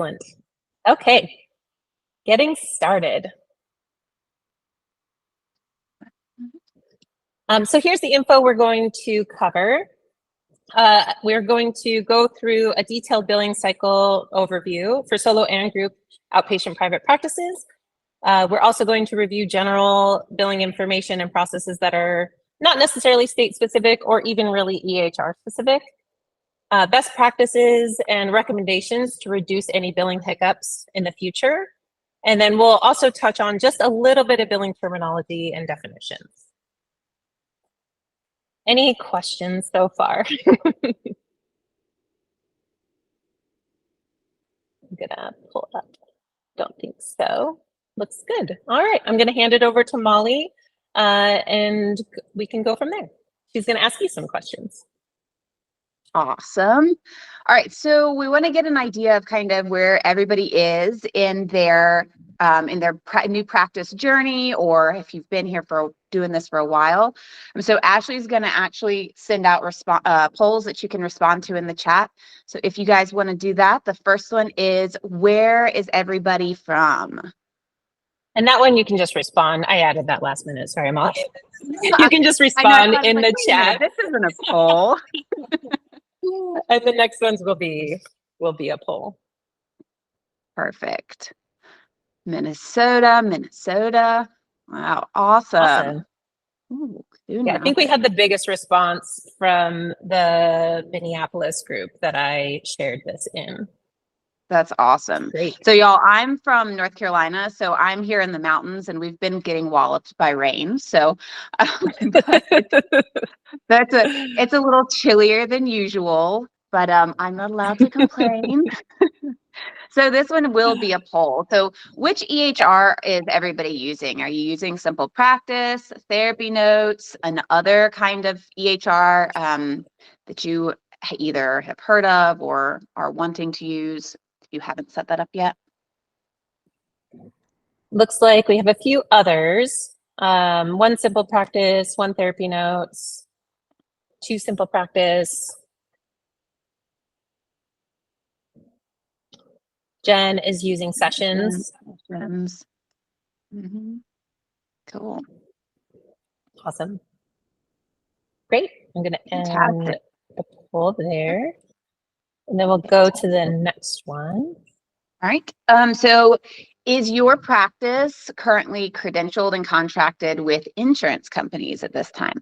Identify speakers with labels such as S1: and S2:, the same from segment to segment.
S1: Excellent. Okay, getting started. So here's the info we're going to cover. We're going to go through a detailed billing cycle overview for solo and group outpatient private practices. We're also going to review general billing information and processes that are not necessarily state specific or even really EHR specific. Best practices and recommendations to reduce any billing hiccups in the future. And then we'll also touch on just a little bit of billing terminology and definitions. Any questions so far? I'm gonna pull up. Don't think so. Looks good. All right, I'm gonna hand it over to Molly and we can go from there. She's gonna ask you some questions.
S2: Awesome. All right, so we want to get an idea of kind of where everybody is in their new practice journey, or if you've been here for doing this for a while. So Ashlee's going to actually send out polls that you can respond to in the chat. So if you guys want to do that, the first one is, where is everybody from?
S1: And that one you can just respond. I added that last minute. Sorry, Molly. You can just respond in the chat.
S2: This isn't a poll.
S1: And the next ones will be a poll.
S2: Perfect. Minnesota. Wow, awesome. Ooh,
S1: yeah, I think we had the biggest response from the Minneapolis group that I shared this in.
S2: That's awesome.
S1: Great.
S2: So y'all, I'm from North Carolina, so I'm here in the mountains and we've been getting walloped by rain. So it's a little chillier than usual, but I'm not allowed to complain. So this one will be a poll. So which EHR is everybody using? Are you using Simple Practice, Therapy Notes, another kind of EHR that you either have heard of or are wanting to use? You haven't set that up yet?
S1: Looks like we have a few others. One Simple Practice, one Therapy Notes, two Simple Practice. Jen is using Sessions.
S2: Mm-hmm. Cool.
S1: Awesome. Great. I'm going to end the poll there. And then we'll go to the next one.
S2: All right. So is your practice currently credentialed and contracted with insurance companies at this time?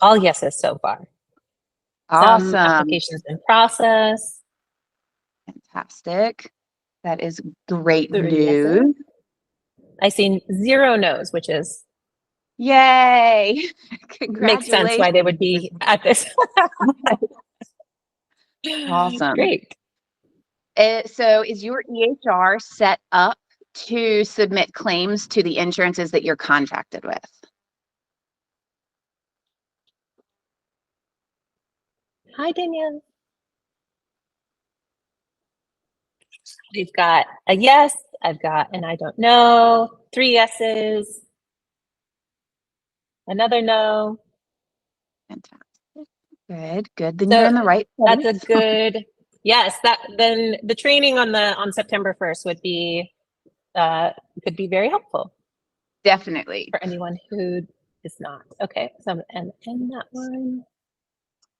S1: All yeses so far.
S2: Awesome.
S1: Some applications in process.
S2: Fantastic. That is great news.
S1: I see 0 no's, which is
S2: yay. Congratulations.
S1: Makes sense why they would be at this.
S2: Awesome.
S1: Great.
S2: So is your EHR set up to submit claims to the insurances that you're contracted with?
S1: Hi, Danielle. We've got a yes, I've got an I don't know, 3 yeses, another no.
S2: Fantastic. Good. Then you're in the right place.
S1: That's a good, yes, then the training on September 1st would be, could be very helpful.
S2: Definitely.
S1: For anyone who is not. Okay, so I'm going to end that one.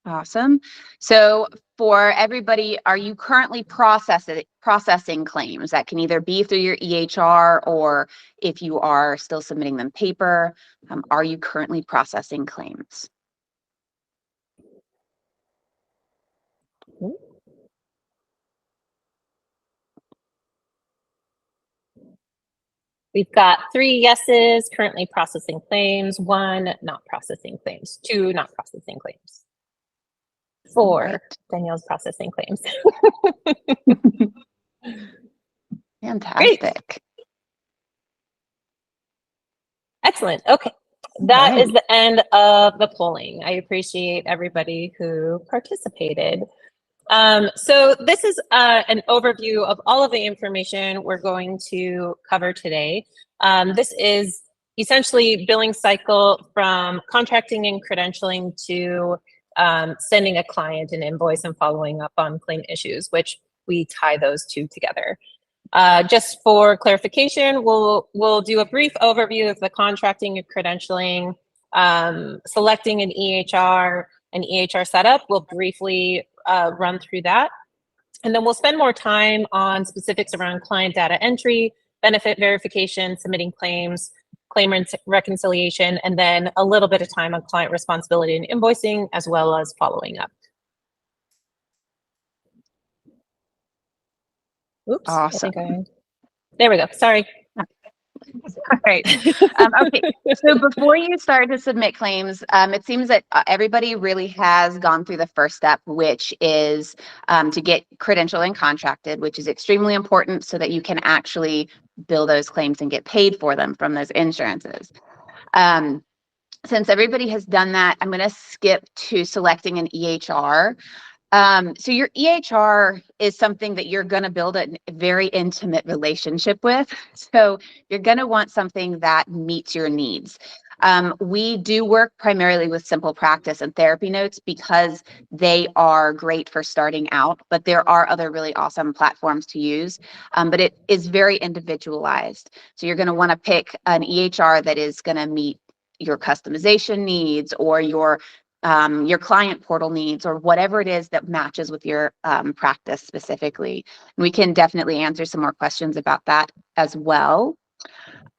S2: Awesome. So for everybody, are you currently processing claims? That can either be through your EHR or if you are still submitting them paper, are you currently processing claims?
S1: We've got 3 yeses, currently processing claims, 1 not processing claims, 2 not processing claims. 4, Danielle's processing claims.
S2: Fantastic.
S1: Great. Excellent. Okay. That is the end of the polling. I appreciate everybody who participated. So this is an overview of all of the information we're going to cover today. This is essentially billing cycle from contracting and credentialing to sending a client an invoice and following up on claim issues, which we tie those two together. Just for clarification, we'll do a brief overview of the contracting and credentialing, selecting an EHR setup. We'll briefly run through that. And then we'll spend more time on specifics around client data entry, benefit verification, submitting claims, claim reconciliation, and then a little bit of time on client responsibility and invoicing, as well as following up. Oops,
S2: Awesome.
S1: There we go, sorry.
S2: All right. Okay. So before you start to submit claims, it seems that everybody really has gone through the first step, which is to get credentialed and contracted, which is extremely important so that you can actually bill those claims and get paid for them from those insurances. Since everybody has done that, I'm going to skip to selecting an EHR. So your EHR is something that you're going to build a very intimate relationship with. So you're going to want something that meets your needs. We do work primarily with Simple Practice and Therapy Notes because they are great for starting out, but there are other really awesome platforms to use, but it is very individualized. So you're going to want to pick an EHR that is going to meet your customization needs or your client portal needs or whatever it is that matches with your practice specifically. We can definitely answer some more questions about that as well.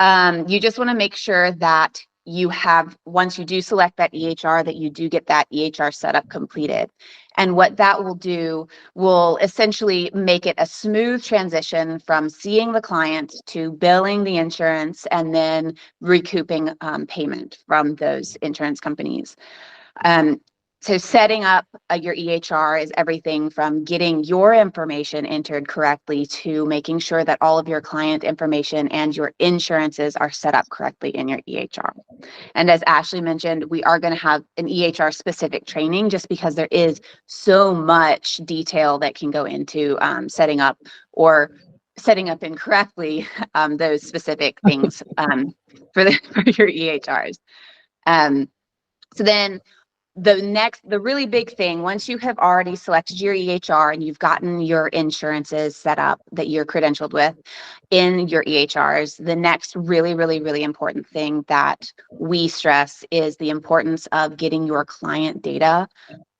S2: You just want to make sure that you have, once you do select that EHR, that you do get that EHR setup completed. And what that will do will essentially make it a smooth transition from seeing the client to billing the insurance and then recouping payment from those insurance companies. So setting up your EHR is everything from getting your information entered correctly to making sure that all of your client information and your insurances are set up correctly in your EHR. And as Ashlee mentioned, we are going to have an EHR specific training just because there is so much detail that can go into setting up incorrectly those specific things for your EHRs. So then the really big thing, once you have already selected your EHR and you've gotten your insurances set up that you're credentialed with in your EHRs, the next really, really, really important thing that we stress is the importance of getting your client data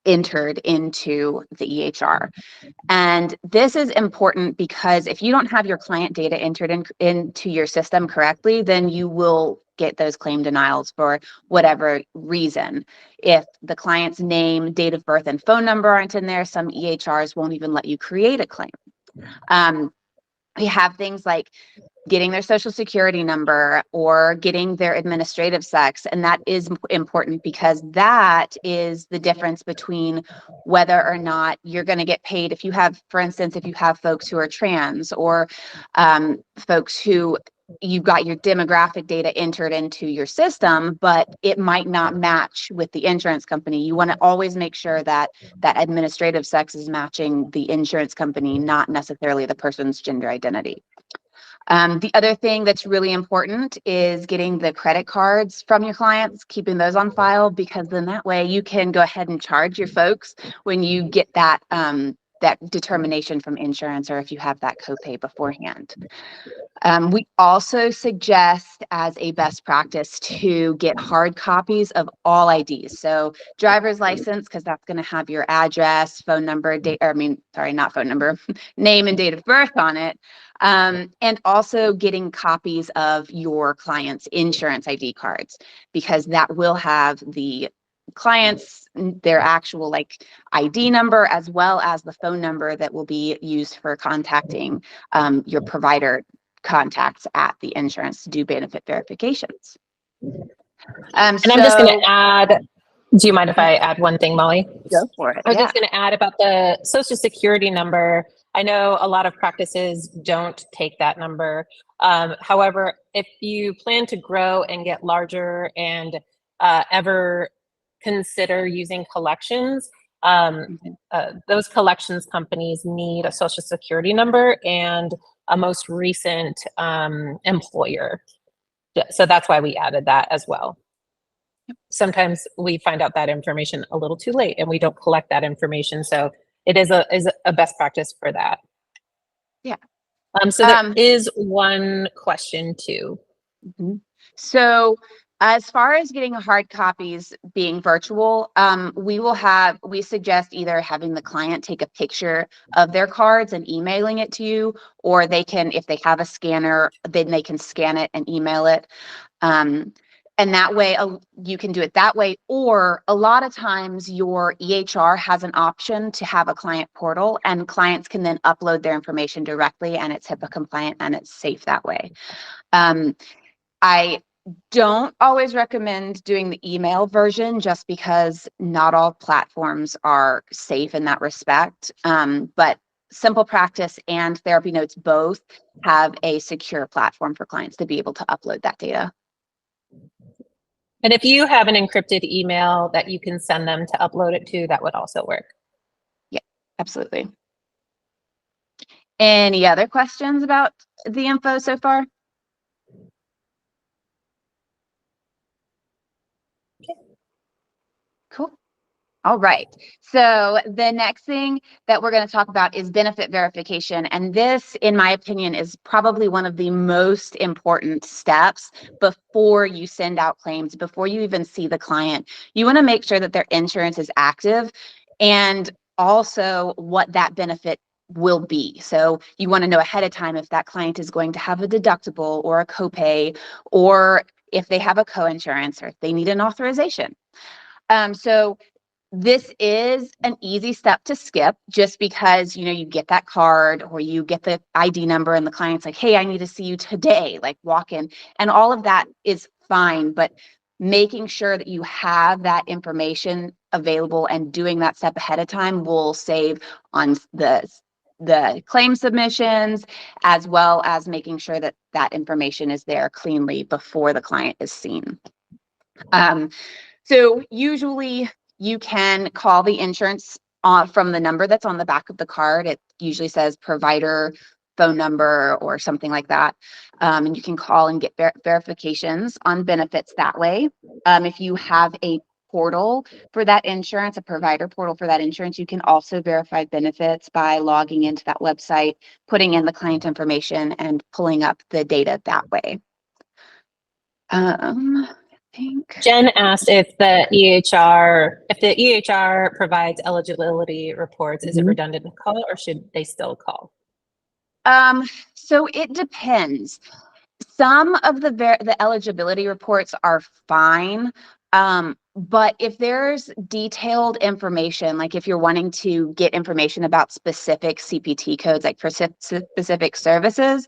S2: entered into the EHR. And this is important because if you don't have your client data entered into your system correctly, then you will get those claim denials for whatever reason. If the client's name, date of birth, and phone number aren't in there, some EHRs won't even let you create a claim. We have things like getting their social security number or getting their administrative sex. And that is important because that is the difference between whether or not you're going to get paid. If you have, for instance, if you have folks who are trans or folks who you've got your demographic data entered into your system, but it might not match with the insurance company. You want to always make sure that that administrative sex is matching the insurance company, not necessarily the person's gender identity. The other thing that's really important is getting the credit cards from your clients, keeping those on file, because then that way you can go ahead and charge your folks when you get that that determination from insurance or if you have that copay beforehand. We also suggest as a best practice to get hard copies of all IDs. So driver's license, because that's going to have your address, phone number, not phone number, name and date of birth on it. And also getting copies of your client's insurance ID cards, because that will have the clients, their actual ID number, as well as the phone number that will be used for contacting your provider contacts at the insurance to do benefit verifications.
S1: And I'm just going to add, do you mind if I add one thing, Molly?
S2: Go for it.
S1: I was just going to add about the social security number. I know a lot of practices don't take that number. However, if you plan to grow and get larger and ever consider using collections, those collections companies need a social security number and a most recent employer, So that's why we added that as well. Sometimes we find out that information a little too late and we don't collect that information. So it is a best practice for that.
S2: Yeah.
S1: So there is one question too.
S2: So as far as getting hard copies being virtual, we suggest either having the client take a picture of their cards and emailing it to you, or they can, if they have a scanner, then they can scan it and email it. And that way you can do it that way, or a lot of times your EHR has an option to have a client portal and clients can then upload their information directly and it's HIPAA compliant and it's safe that way. I don't always recommend doing the email version just because not all platforms are safe in that respect. But Simple Practice and Therapy Notes both have a secure platform for clients to be able to upload that data.
S1: And if you have an encrypted email that you can send them to upload it to, that would also work.
S2: Yeah, absolutely. Any other questions about the info so far?
S1: Okay.
S2: Cool. All right. So the next thing that we're going to talk about is benefit verification. And this, in my opinion, is probably one of the most important steps before you send out claims, before you even see the client. You want to make sure that their insurance is active and also what that benefit will be. So you want to know ahead of time if that client is going to have a deductible or a copay, or if they have a co-insurance, or if they need an authorization. So this is an easy step to skip just because, you get that card or you get the ID number and the client's like, hey, I need to see you today, like walk in, and all of that is fine. But making sure that you have that information available and doing that step ahead of time will save on the claim submissions, as well as making sure that that information is there cleanly before the client is seen. So usually you can call the insurance from the number that's on the back of the card. It usually says provider phone number or something like that. And you can call and get verifications on benefits that way. If you have a portal for that insurance, a provider portal for that insurance, you can also verify benefits by logging into that website, putting in the client information, and pulling up the data that way.
S1: Jen asked if the EHR provides eligibility reports, is it redundant to call or should they still call?
S2: So it depends. Some of the eligibility reports are fine. But if there's detailed information, like if you're wanting to get information about specific CPT codes, like for specific services,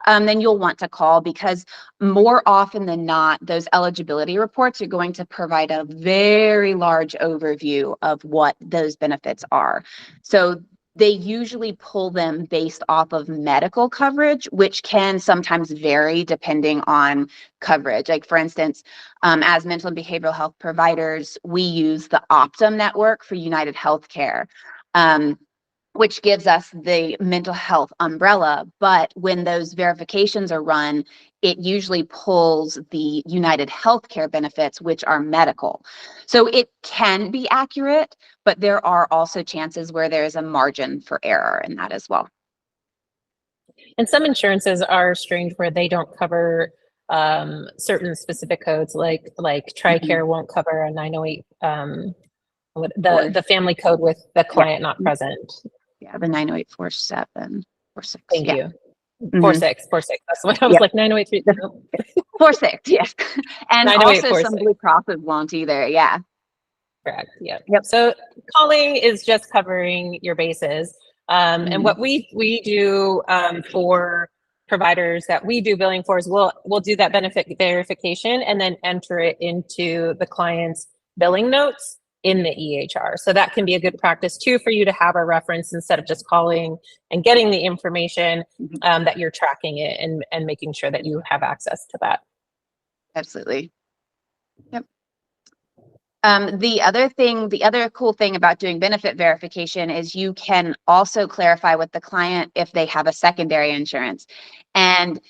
S2: then you'll want to call, because more often than not, those eligibility reports are going to provide a very large overview of what those benefits are. So they usually pull them based off of medical coverage, which can sometimes vary depending on coverage. Like for instance, as mental and behavioral health providers, we use the Optum network for United Healthcare, which gives us the mental health umbrella. But when those verifications are run, it usually pulls the United Healthcare benefits, which are medical. So it can be accurate, but there are also chances where there is a margin for error in that as well.
S1: And some insurances are strange where they don't cover certain specific codes, like TRICARE won't cover a 908, the family code with the client not present.
S2: Yeah, the 90847 46.
S1: Thank
S2: you.
S1: 46. That's what I was like, 908.
S2: 46, yes. And also some
S1: 90846.
S2: Blue Crosses won't either, yeah.
S1: Correct, yeah.
S2: Yep.
S1: So calling is just covering your bases. And what we do for providers that we do billing for is we'll do that benefit verification and then enter it into the client's billing notes in the EHR. So that can be a good practice too for you to have a reference instead of just calling and getting the information, that you're tracking it and making sure that you have access to that.
S2: Absolutely. Yep. The other cool thing about doing benefit verification is you can also clarify with the client if they have a secondary insurance. And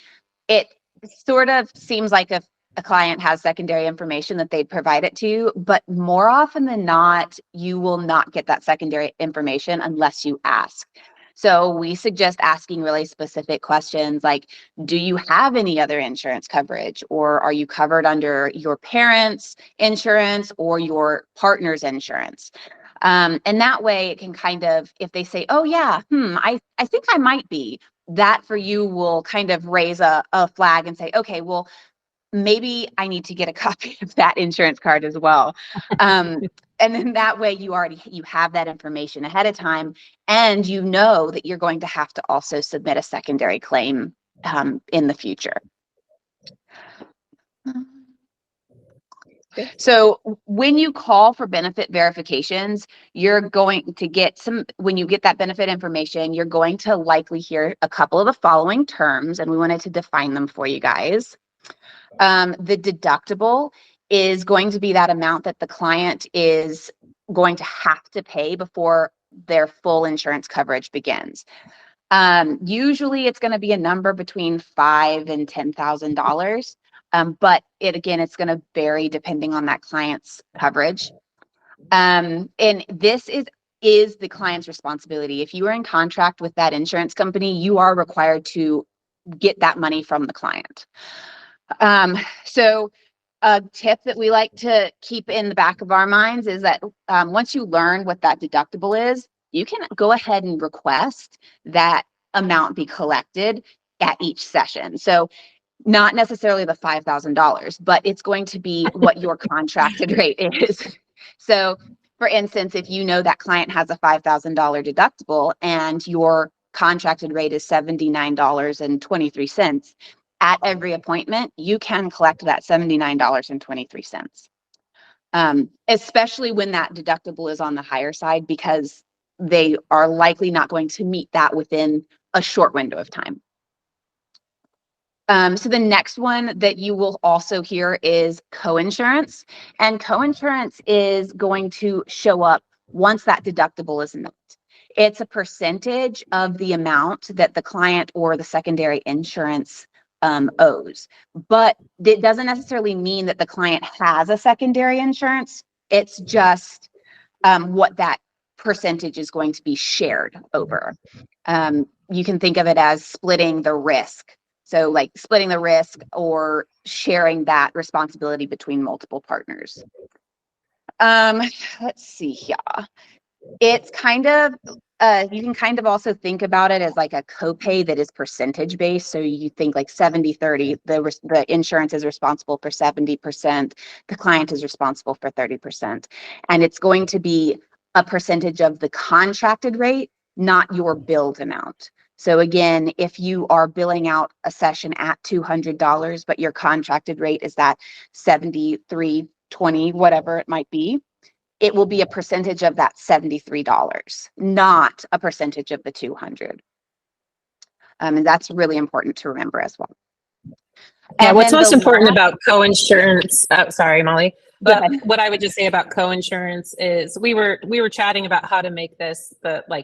S2: sort of seems like if a client has secondary information that they'd provide it to you, but more often than not, you will not get that secondary information unless you ask. So we suggest asking really specific questions like, do you have any other insurance coverage? Or are you covered under your parents' insurance or your partner's insurance? And that way it can kind of, if they say, oh yeah, I think I might be, that for you will kind of raise a flag and say, okay, well, maybe I need to get a copy of that insurance card as well. And then that way you have that information ahead of time, and you know that you're going to have to also submit a secondary claim in the future. So when you call for benefit verifications, you're going to get when you get that benefit information, you're going to likely hear a couple of the following terms, and we wanted to define them for you guys. The deductible is going to be that amount that the client is going to have to pay before their full insurance coverage begins. Usually it's going to be a number between $5,000 and $10,000. But it's going to vary depending on that client's coverage. And this is the client's responsibility. If you are in contract with that insurance company, you are required to get that money from the client. So a tip that we like to keep in the back of our minds is that once you learn what that deductible is, you can go ahead and request that amount be collected at each session. So not necessarily the $5,000, but it's going to be what your contracted rate is. So for instance, if you know that client has a $5,000 deductible and your contracted rate is $79.23, at every appointment, you can collect that $79.23. Especially when that deductible is on the higher side, because they are likely not going to meet that within a short window of time. So the next one that you will also hear is coinsurance, and coinsurance is going to show up once that deductible is met. It's a percentage of the amount that the client or the secondary insurance owes, but it doesn't necessarily mean that the client has a secondary insurance. It's just what that percentage is going to be shared over. You can think of it as splitting the risk. So like splitting the risk or sharing that responsibility between multiple partners. Let's see here. It's kind of, you can kind of also think about it as like a copay that is percentage based. So you think like 70-30, the insurance is responsible for 70%, the client is responsible for 30%. And it's going to be a percentage of the contracted rate, not your billed amount. So again, if you are billing out a session at $200, but your contracted rate is that 73.20, whatever it might be, it will be a percentage of that $73, not a percentage of the $200. And that's really important to remember as well.
S1: Yeah, what's most important about coinsurance, sorry, Molly, but what I would just say about coinsurance is we were chatting about how to make this,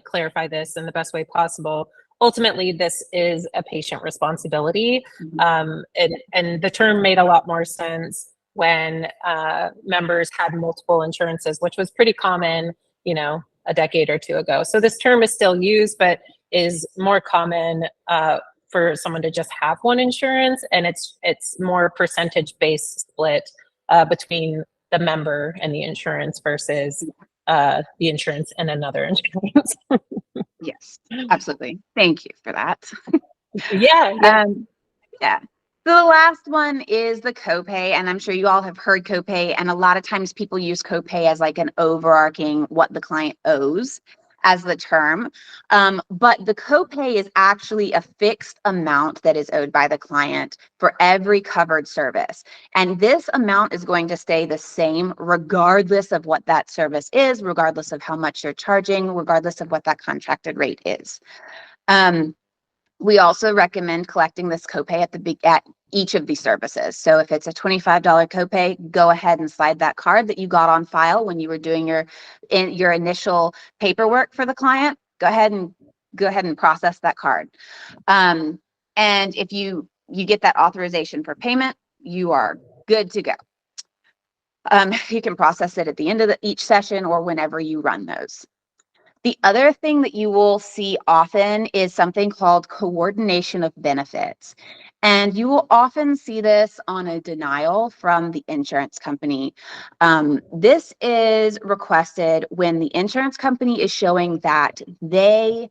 S1: clarify this in the best way possible. Ultimately, this is a patient responsibility. And the term made a lot more sense when members had multiple insurances, which was pretty common, a decade or two ago. So this term is still used, but is more common for someone to just have one insurance, and it's more percentage-based split between the member and the insurance versus the insurance and another insurance.
S2: Yes, absolutely. Thank you for that.
S1: Yeah.
S2: Yeah. So the last one is the copay, and I'm sure you all have heard copay, and a lot of times people use copay as like an overarching what the client owes as the term. But the copay is actually a fixed amount that is owed by the client for every covered service. And this amount is going to stay the same regardless of what that service is, regardless of how much you're charging, regardless of what that contracted rate is. We also recommend collecting this copay at each of these services. So if it's a $25 copay, go ahead and slide that card that you got on file when you were doing your initial paperwork for the client. Go ahead and process that card. And if you you get that authorization for payment, you are good to go. You can process it at the end of each session or whenever you run those. The other thing that you will see often is something called coordination of benefits. And you will often see this on a denial from the insurance company. This is requested when the insurance company is showing that they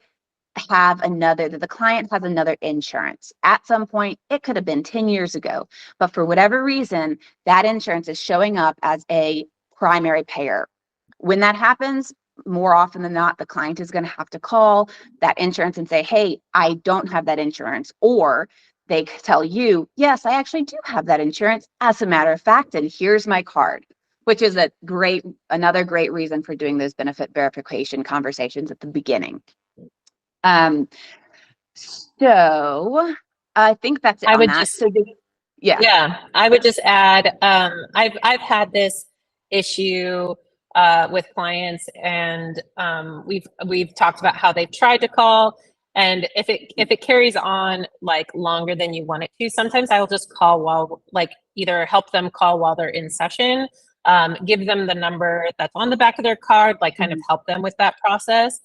S2: have another, that the client has another insurance. At some point, it could have been 10 years ago, but for whatever reason, that insurance is showing up as a primary payer. When that happens, more often than not, the client is going to have to call that insurance and say, hey, I don't have that insurance. Or they tell you, yes, I actually do have that insurance, as a matter of fact, and here's my card, which is another great reason for doing those benefit verification conversations at the beginning. So I think that's it
S1: I
S2: on
S1: would
S2: that.
S1: just,
S2: Yeah.
S1: I would just add, I've had this issue with clients, and we've talked about how they've tried to call, and if it carries on like longer than you want it to, sometimes I'll just call while, like, either help them call while they're in session, give them the number that's on the back of their card, like kind of help them with that process,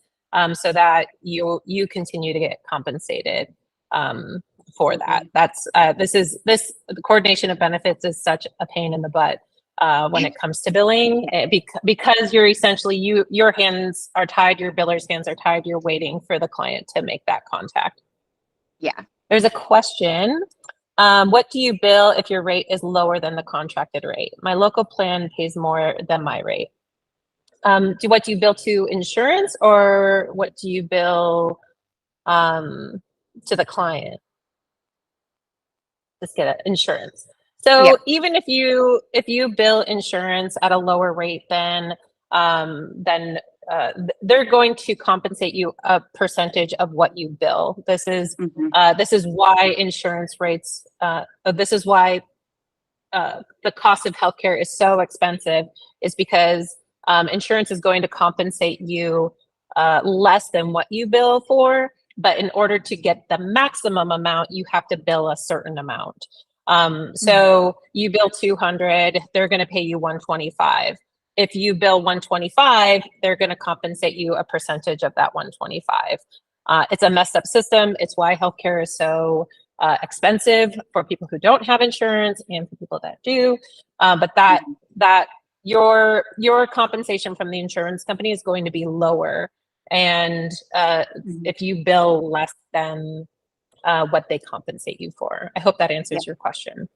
S1: so that you continue to get compensated for that. That's the coordination of benefits is such a pain in the butt when it comes to billing, because you're essentially, your hands are tied, your biller's hands are tied, you're waiting for the client to make that contact.
S2: Yeah.
S1: There's a question. What do you bill if your rate is lower than the contracted rate? My local plan pays more than my rate. What do you bill to insurance, or what do you bill to the client? Just get it, insurance. So
S2: Yep.
S1: even if you bill insurance at a lower rate, then they're going to compensate you a percentage of what you bill. This is why insurance rates. This is why the cost of healthcare is so expensive, is because insurance is going to compensate you less than what you bill for. But in order to get the maximum amount, you have to bill a certain amount. So you bill 200, they're going to pay you 125. If you bill 125, they're going to compensate you a percentage of that 125. It's a messed up system. It's why healthcare is so expensive for people who don't have insurance and for people that do. But that your compensation from the insurance company is going to be lower. And if you bill less than what they compensate you for. I hope that answers your question.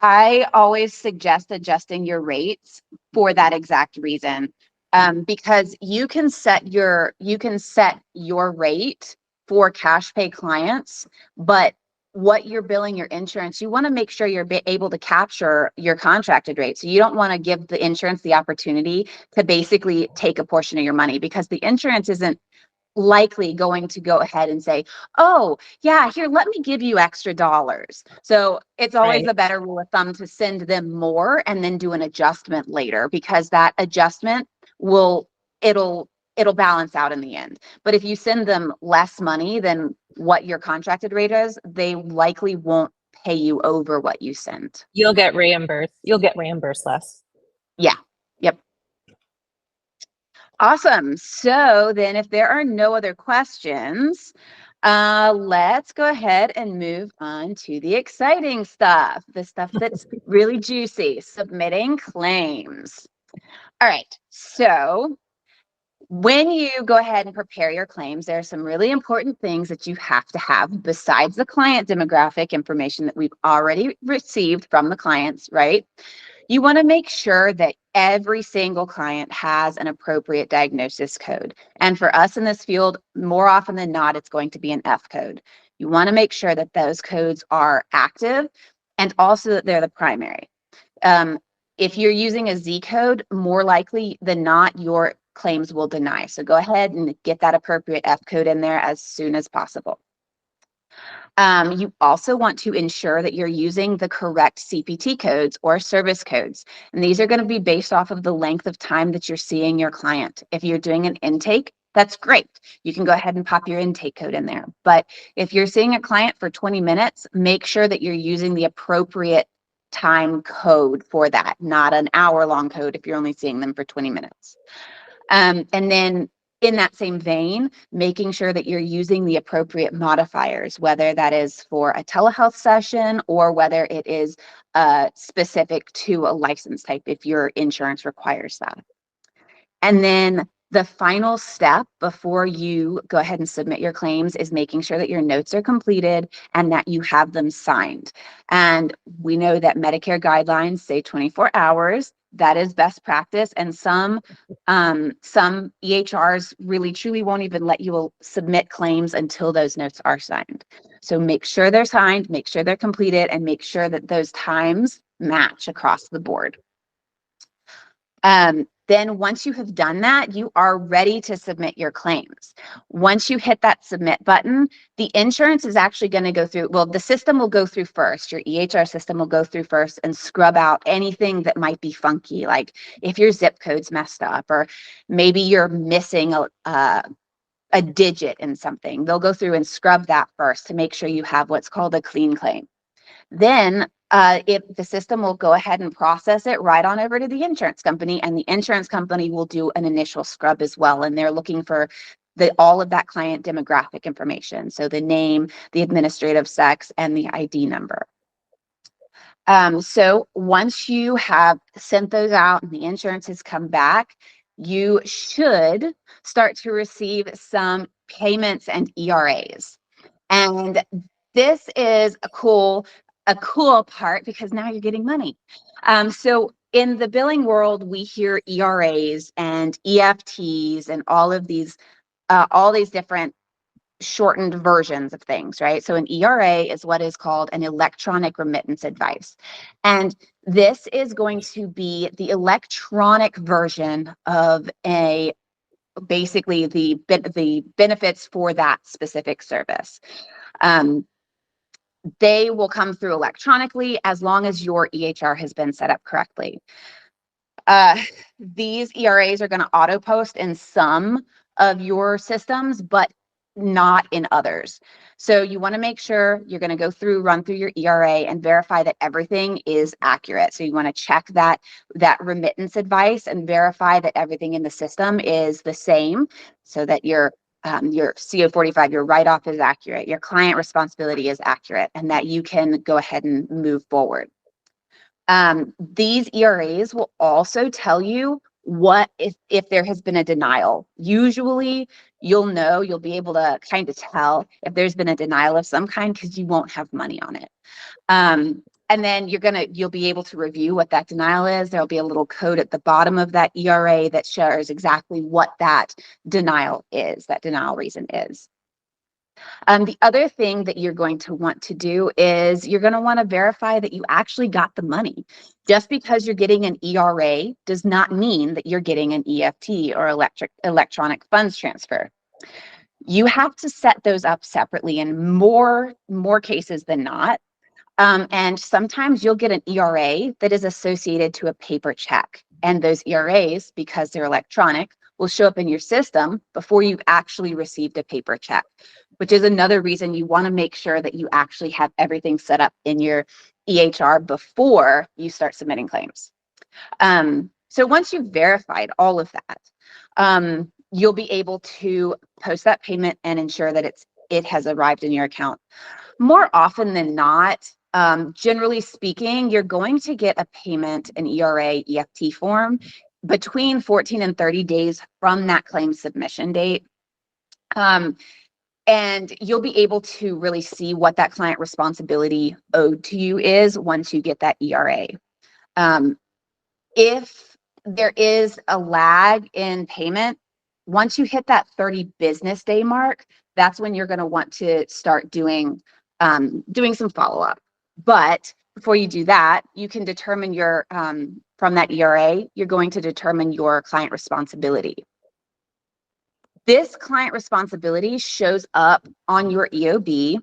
S2: I always suggest adjusting your rates for that exact reason, because you can set your rate for cash pay clients, but what you're billing your insurance, you want to make sure you're able to capture your contracted rate. So you don't want to give the insurance the opportunity to basically take a portion of your money, because the insurance isn't likely going to go ahead and say, oh yeah, here, let me give you extra dollars. So it's always a better rule of thumb to send them more and then do an adjustment later, because that adjustment it'll balance out in the end. But if you send them less money than what your contracted rate is, they likely won't pay you over what you sent.
S1: You'll get reimbursed less.
S2: Yeah. Yep. Awesome. So then if there are no other questions, let's go ahead and move on to the exciting stuff, the stuff that's really juicy, submitting claims. All right. So when you go ahead and prepare your claims, there are some really important things that you have to have besides the client demographic information that we've already received from the clients, right? You want to make sure that every single client has an appropriate diagnosis code. And for us in this field, more often than not, it's going to be an F code. You want to make sure that those codes are active and also that they're the primary. If you're using a Z code, more likely than not, your claims will deny. So go ahead and get that appropriate F code in there as soon as possible. You also want to ensure that you're using the correct CPT codes or service codes. And these are going to be based off of the length of time that you're seeing your client. If you're doing an intake, that's great. You can go ahead and pop your intake code in there. But if you're seeing a client for 20 minutes, make sure that you're using the appropriate time code for that, not an hour-long code if you're only seeing them for 20 minutes. And then in that same vein, making sure that you're using the appropriate modifiers, whether that is for a telehealth session or whether it is specific to a license type if your insurance requires that. And then the final step before you go ahead and submit your claims is making sure that your notes are completed and that you have them signed. And we know that Medicare guidelines say 24 hours. That is best practice. And some EHRs really truly won't even let you submit claims until those notes are signed. So make sure they're signed, make sure they're completed, and make sure that those times match across the board. Then once you have done that, you are ready to submit your claims. Once you hit that submit button, the insurance is actually going to go through, well, the system will go through first. Your EHR system will go through first and scrub out anything that might be funky, like if your zip code's messed up or maybe you're missing a digit in something. They'll go through and scrub that first to make sure you have what's called a clean claim. Then if the system will go ahead and process it right on over to the insurance company, and the insurance company will do an initial scrub as well. And they're looking for all of that client demographic information. So the name, the administrative sex, and the ID number. So once you have sent those out and the insurance has come back, you should start to receive some payments and ERAs. And this is a cool part because now you're getting money. So in the billing world, we hear ERAs and EFTs and all these different shortened versions of things, right? So an ERA is what is called an electronic remittance advice. And this is going to be the electronic version of basically the benefits for that specific service. They will come through electronically as long as your EHR has been set up correctly. These ERAs are going to auto post in some of your systems, but not in others. So you want to make sure you're going to run through your ERA and verify that everything is accurate. So you want to check that remittance advice and verify that everything in the system is the same so that your CO45, your write-off is accurate, your client responsibility is accurate, and that you can go ahead and move forward. These ERAs will also tell you what if there has been a denial. Usually you'll be able to kind of tell if there's been a denial of some kind because you won't have money on it. And then you'll be able to review what that denial is. There'll be a little code at the bottom of that ERA that shares exactly what that denial reason is. The other thing that you're going to want to do is you're going to want to verify that you actually got the money. Just because you're getting an ERA does not mean that you're getting an EFT or electronic funds transfer. You have to set those up separately in more cases than not. And sometimes you'll get an ERA that is associated to a paper check. And those ERAs, because they're electronic, will show up in your system before you've actually received a paper check, which is another reason you want to make sure that you actually have everything set up in your EHR before you start submitting claims. So once you've verified all of that, you'll be able to post that payment and ensure that it has arrived in your account. More often than not, generally speaking, you're going to get a payment, an ERA, EFT form between 14 and 30 days from that claim submission date. And you'll be able to really see what that client responsibility owed to you is once you get that ERA. If there is a lag in payment, once you hit that 30 business day mark, that's when you're going to want to start doing some follow-up. But before you do that, you can determine from that ERA, you're going to determine your client responsibility. This client responsibility shows up on your EOB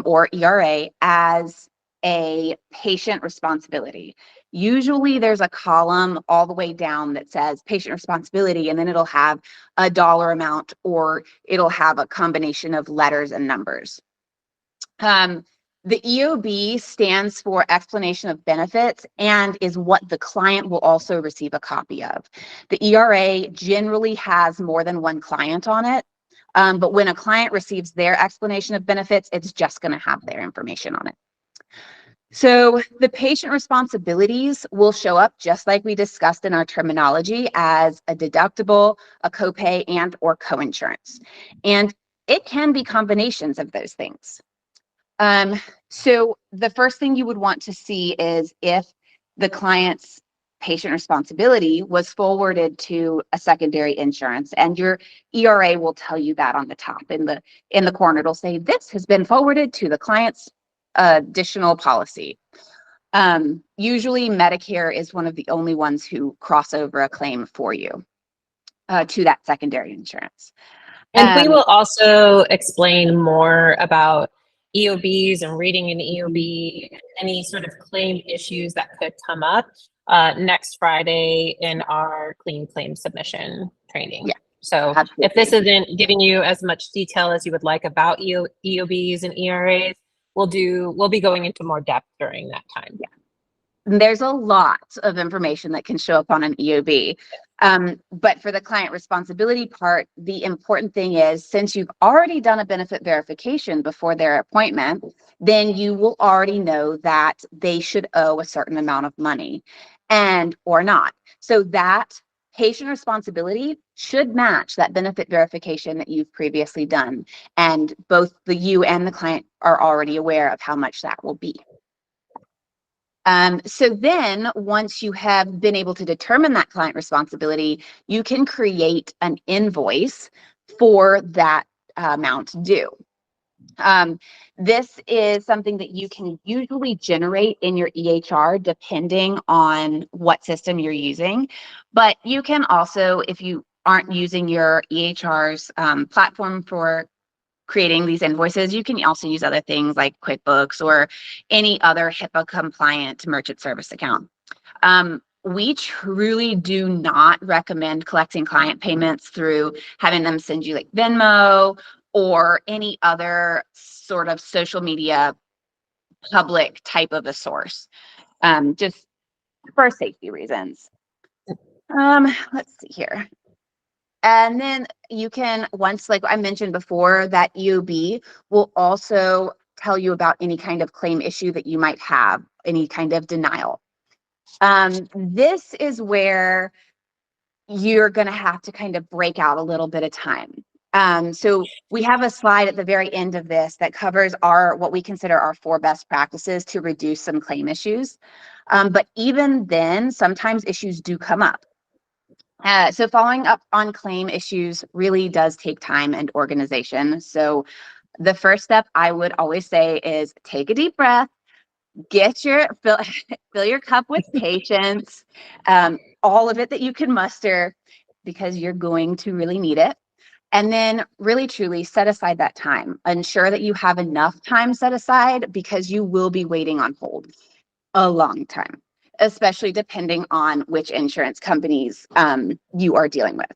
S2: or ERA as a patient responsibility. Usually there's a column all the way down that says patient responsibility, and then it'll have a dollar amount, or it'll have a combination of letters and numbers. The EOB stands for explanation of benefits and is what the client will also receive a copy of. The ERA generally has more than one client on it, but when a client receives their explanation of benefits, it's just going to have their information on it. So the patient responsibilities will show up just like we discussed in our terminology as a deductible, a copay, and or coinsurance. And it can be combinations of those things. So the first thing you would want to see is if the client's patient responsibility was forwarded to a secondary insurance, and your ERA will tell you that on the top. In the corner, it'll say this has been forwarded to the client's additional policy. Usually Medicare is one of the only ones who cross over a claim for you to that secondary insurance.
S1: And we will also explain more about EOBs and reading an EOB, any sort of claim issues that could come up next Friday in our clean claim submission training.
S2: Yeah,
S1: so
S2: absolutely.
S1: If this isn't giving you as much detail as you would like about EOBs and ERAs, we'll be going into more depth during that time.
S2: Yeah. There's a lot of information that can show up on an EOB. But for the client responsibility part, the important thing is, since you've already done a benefit verification before their appointment, then you will already know that they should owe a certain amount of money and or not. So that patient responsibility should match that benefit verification that you've previously done. And both you and the client are already aware of how much that will be. So then once you have been able to determine that client responsibility, you can create an invoice for that amount due. This is something that you can usually generate in your EHR depending on what system you're using. But you can also, if you aren't using your EHR's platform for creating these invoices, you can also use other things like QuickBooks or any other HIPAA compliant merchant service account. We truly do not recommend collecting client payments through having them send you like Venmo or any other sort of social media public type of a source, just for safety reasons. Let's see here. And then you can, once, like I mentioned before, that EOB will also tell you about any kind of claim issue that you might have, any kind of denial. This is where you're going to have to kind of break out a little bit of time. So we have a slide at the very end of this that covers what we consider our 4 best practices to reduce some claim issues. But even then, sometimes issues do come up. So following up on claim issues really does take time and organization. So the first step I would always say is take a deep breath, fill your cup with patience, all of it that you can muster, because you're going to really need it. And then really truly set aside that time. Ensure that you have enough time set aside, because you will be waiting on hold a long time, especially depending on which insurance companies you are dealing with.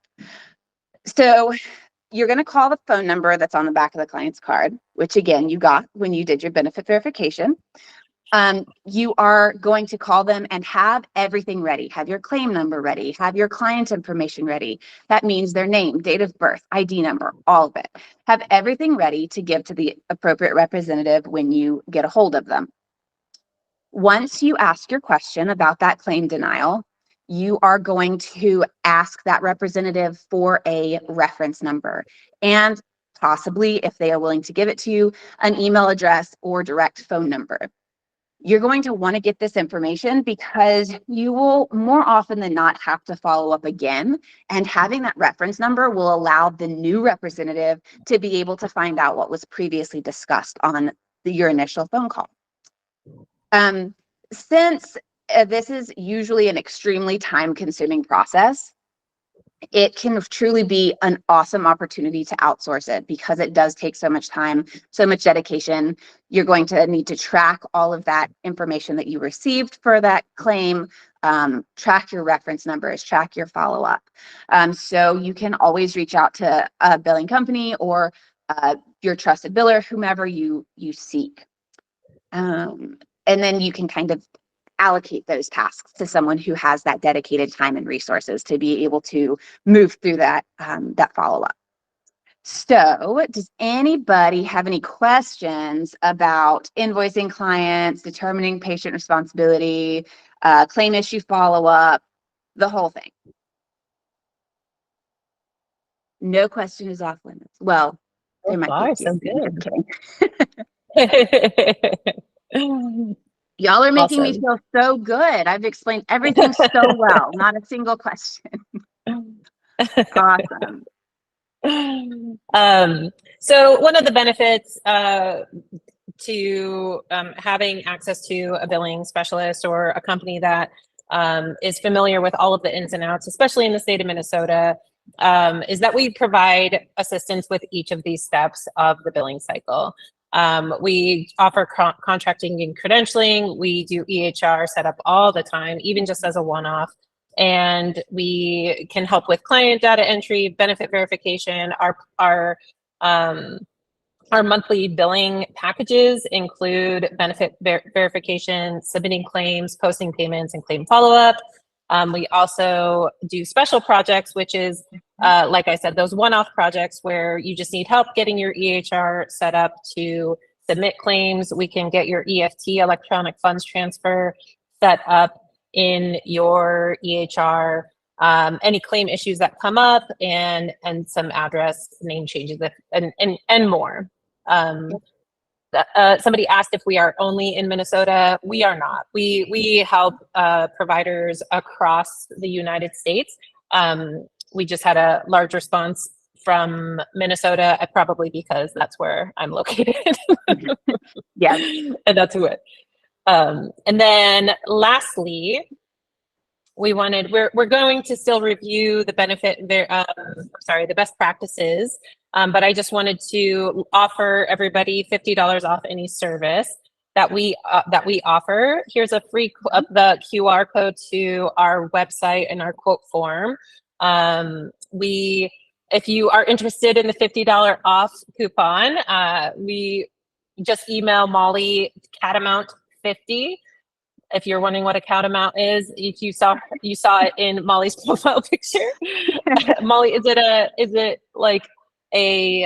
S2: So you're going to call the phone number that's on the back of the client's card, which again, you got when you did your benefit verification. You are going to call them and have everything ready. Have your claim number ready. Have your client information ready. That means their name, date of birth, ID number, all of it. Have everything ready to give to the appropriate representative when you get a hold of them. Once you ask your question about that claim denial, you are going to ask that representative for a reference number, and possibly, if they are willing to give it to you, an email address or direct phone number. You're going to want to get this information because you will more often than not have to follow up again, and having that reference number will allow the new representative to be able to find out what was previously discussed on your initial phone call. Since this is usually an extremely time-consuming process, it can truly be an awesome opportunity to outsource it because it does take so much time, so much dedication. You're going to need to track all of that information that you received for that claim, track your reference numbers, track your follow-up. So you can always reach out to a billing company or your trusted biller, whomever you seek. And then you can kind of allocate those tasks to someone who has that dedicated time and resources to be able to move through that that follow-up. So does anybody have any questions about invoicing clients, determining patient responsibility, claim issue follow-up, the whole thing? No question is off limits. Well, there might be a few.
S1: So
S2: I'm just
S1: good.
S2: Y'all are making me
S1: Awesome.
S2: feel so good. I've explained everything so well, not a single question. Awesome.
S1: So one of the benefits to having access to a billing specialist or a company that is familiar with all of the ins and outs, especially in the state of Minnesota, is that we provide assistance with each of these steps of the billing cycle. We offer contracting and credentialing. We do EHR setup all the time, even just as a one-off. And we can help with client data entry, benefit verification. Our monthly billing packages include benefit verification, submitting claims, posting payments, and claim follow-up. We also do special projects, which is, like I said, those one-off projects where you just need help getting your EHR set up to submit claims. We can get your EFT, electronic funds transfer, set up in your EHR, any claim issues that come up, and some address name changes and more. Somebody asked if we are only in Minnesota. We are not. We help providers across the United States. We just had a large response from Minnesota, probably because that's where I'm located.
S2: Yeah.
S1: And that's who it. And then lastly, we're going to still review the the best practices, but I just wanted to offer everybody $50 off any service that we offer. Here's a free the QR code to our website and our quote form. If you are interested in the $50 off coupon, we just email Molly Catamount50. If you're wondering what a catamount is, if you saw it in Molly's profile picture. Molly, is it like a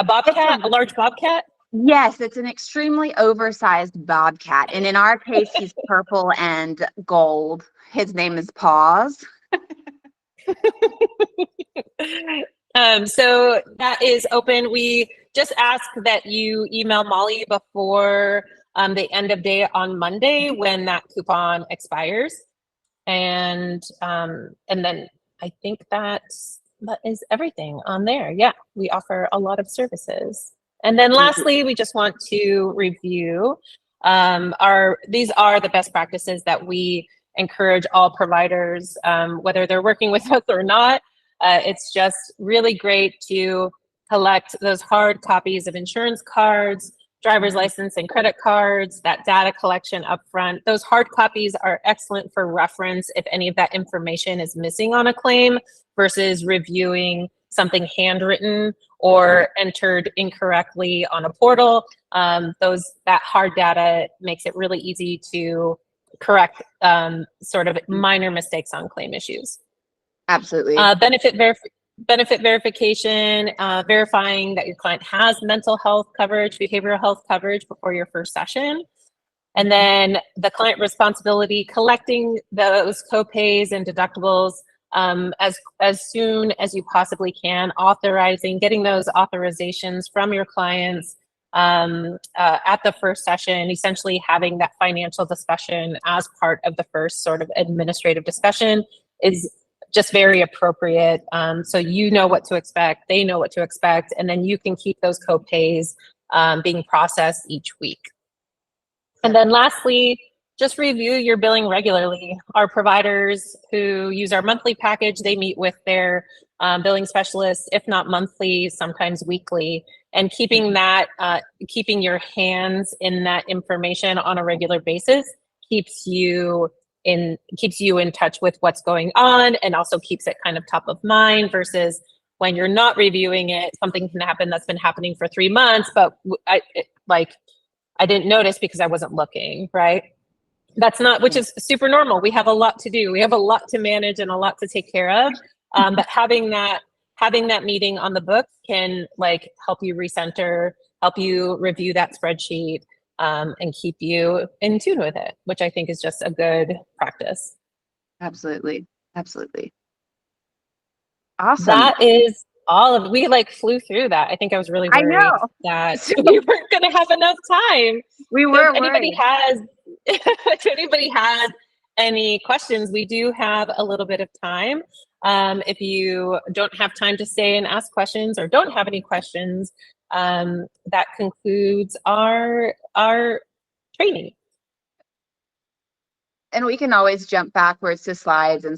S1: bobcat, a large bobcat?
S2: Yes, it's an extremely oversized bobcat, and in our case, he's purple and gold. His name is Paws.
S1: So that is open. We just ask that you email Molly before the end of day on Monday when that coupon expires, and then I think that is everything on there. Yeah, we offer a lot of services. And then lastly, we just want to review these are the best practices that we encourage all providers, whether they're working with us or not. It's just really great to collect those hard copies of insurance cards, driver's license and credit cards, that data collection up front. Those hard copies are excellent for reference if any of that information is missing on a claim versus reviewing something handwritten or entered incorrectly on a portal. That hard data makes it really easy to correct sort of minor mistakes on claim issues.
S2: Absolutely.
S1: Benefit verification, verifying that your client has mental health coverage, behavioral health coverage before your first session. And then the client responsibility, collecting those copays and deductibles as soon as you possibly can, getting those authorizations from your clients at the first session, essentially having that financial discussion as part of the first sort of administrative discussion is just very appropriate. So you know what to expect, they know what to expect, and then you can keep those copays being processed each week. And then lastly, just review your billing regularly. Our providers who use our monthly package, they meet with their billing specialists, if not monthly, sometimes weekly. And keeping that, keeping your hands in that information on a regular basis keeps you in touch with what's going on, and also keeps it kind of top of mind, versus when you're not reviewing it, something can happen that's been happening for 3 months, but I didn't notice because I wasn't looking, right? That's not, which is super normal. We have a lot to do. We have a lot to manage and a lot to take care of. But having that meeting on the book can like help you recenter, help you review that spreadsheet, and keep you in tune with it, which I think is just a good practice.
S2: Absolutely. Absolutely. Awesome.
S1: That is all of, we like flew through that. I think I was really worried that we weren't going to have enough time.
S2: We
S1: So
S2: were
S1: if anybody has any questions, we do have a little bit of time. If you don't have time to stay and ask questions, or don't have any questions, that concludes our training.
S2: And we can always jump backwards to slides and